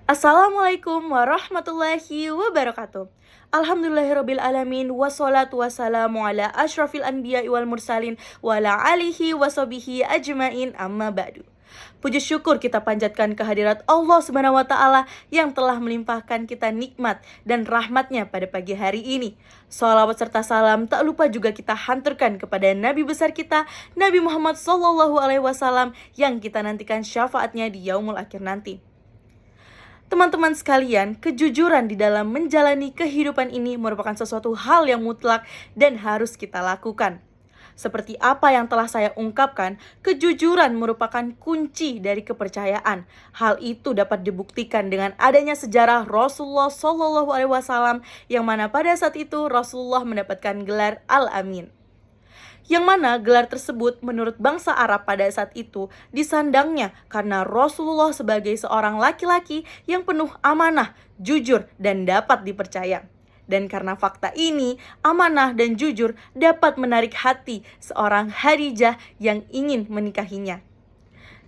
Assalamualaikum warahmatullahi wabarakatuh. Alhamdulillahirabbil alamin wassalatu wassalamu ala asyrafil anbiya'i wal mursalin wa ala alihi washabihi ajmain amma ba'du. Puji syukur kita panjatkan kehadirat Allah Subhanahu wa taala yang telah melimpahkan kita nikmat dan rahmatnya pada pagi hari ini. Shalawat serta salam tak lupa juga kita hanturkan kepada Nabi besar kita, Nabi Muhammad SAW, yang kita nantikan syafaatnya di yaumul akhir nanti. Teman-teman sekalian, kejujuran di dalam menjalani kehidupan ini merupakan sesuatu hal yang mutlak dan harus kita lakukan. Seperti apa yang telah saya ungkapkan, kejujuran merupakan kunci dari kepercayaan. Hal itu dapat dibuktikan dengan adanya sejarah Rasulullah SAW, yang mana pada saat itu Rasulullah mendapatkan gelar Al-Amin. Yang mana gelar tersebut menurut bangsa Arab pada saat itu disandangnya karena Rasulullah sebagai seorang laki-laki yang penuh amanah, jujur, dan dapat dipercaya. Dan karena fakta ini, amanah dan jujur dapat menarik hati seorang Khadijah yang ingin menikahinya.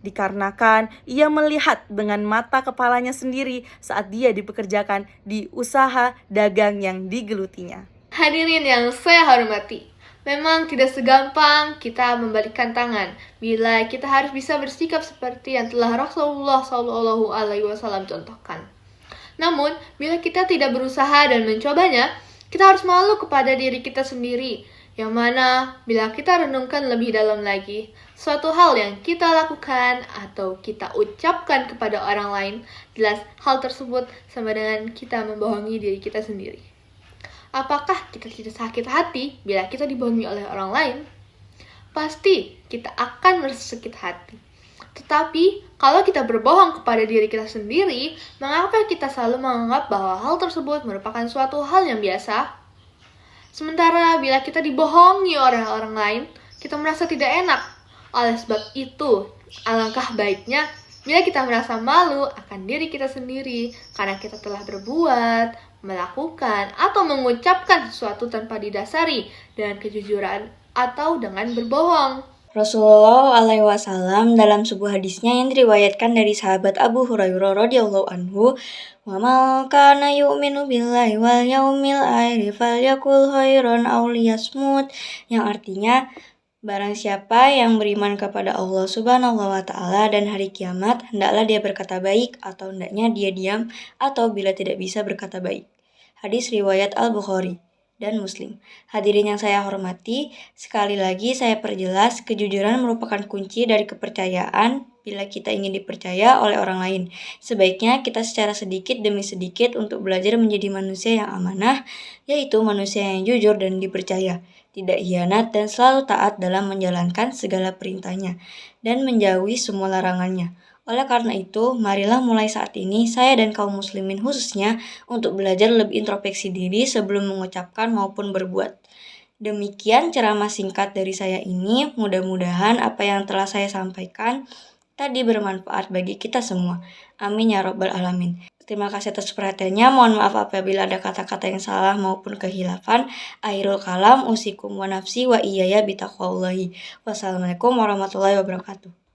Dikarenakan ia melihat dengan mata kepalanya sendiri saat dia dipekerjakan di usaha dagang yang digelutinya. Hadirin yang saya hormati, memang tidak segampang kita membalikkan tangan bila kita harus bisa bersikap seperti yang telah Rasulullah SAW contohkan. Namun, bila kita tidak berusaha dan mencobanya, kita harus malu kepada diri kita sendiri. Yang mana, bila kita renungkan lebih dalam lagi, suatu hal yang kita lakukan atau kita ucapkan kepada orang lain, jelas hal tersebut sama dengan kita membohongi diri kita sendiri. Apakah kita tidak sakit hati bila kita dibohongi oleh orang lain? Pasti kita akan merasa sakit hati. Tetapi, kalau kita berbohong kepada diri kita sendiri, mengapa kita selalu menganggap bahwa hal tersebut merupakan suatu hal yang biasa? Sementara bila kita dibohongi oleh orang lain, kita merasa tidak enak. Oleh sebab itu, alangkah baiknya bila kita merasa malu akan diri kita sendiri karena kita telah berbuat, melakukan, atau mengucapkan sesuatu tanpa didasari dengan kejujuran atau dengan berbohong. Rasulullah SAW dalam sebuah hadisnya yang diriwayatkan dari sahabat Abu Hurairah radhiyallahu anhu, "Wa man kana yu'minu billahi wal yaumil akhir falyakul khairan aw liyasmut," yang artinya barang siapa yang beriman kepada Allah Subhanahu wa taala dan hari kiamat, hendaklah dia berkata baik atau hendaknya dia diam atau bila tidak bisa berkata baik. Hadis riwayat Al-Bukhari dan Muslim. Hadirin yang saya hormati, sekali lagi saya perjelas, kejujuran merupakan kunci dari kepercayaan bila kita ingin dipercaya oleh orang lain. Sebaiknya kita secara sedikit demi sedikit untuk belajar menjadi manusia yang amanah, yaitu manusia yang jujur dan dipercaya, tidak hianat dan selalu taat dalam menjalankan segala perintahnya, dan menjauhi semua larangannya. Oleh karena itu, marilah mulai saat ini saya dan kaum muslimin khususnya untuk belajar lebih introspeksi diri sebelum mengucapkan maupun berbuat. Demikian ceramah singkat dari saya ini, mudah-mudahan apa yang telah saya sampaikan tadi bermanfaat bagi kita semua. Amin ya rabbal alamin. Terima kasih atas perhatiannya. Mohon maaf apabila ada kata-kata yang salah maupun kehilafan. Akhirul kalam, usikum wa nafsi wa iyaya bitaqwallahi. Wassalamualaikum warahmatullahi wabarakatuh.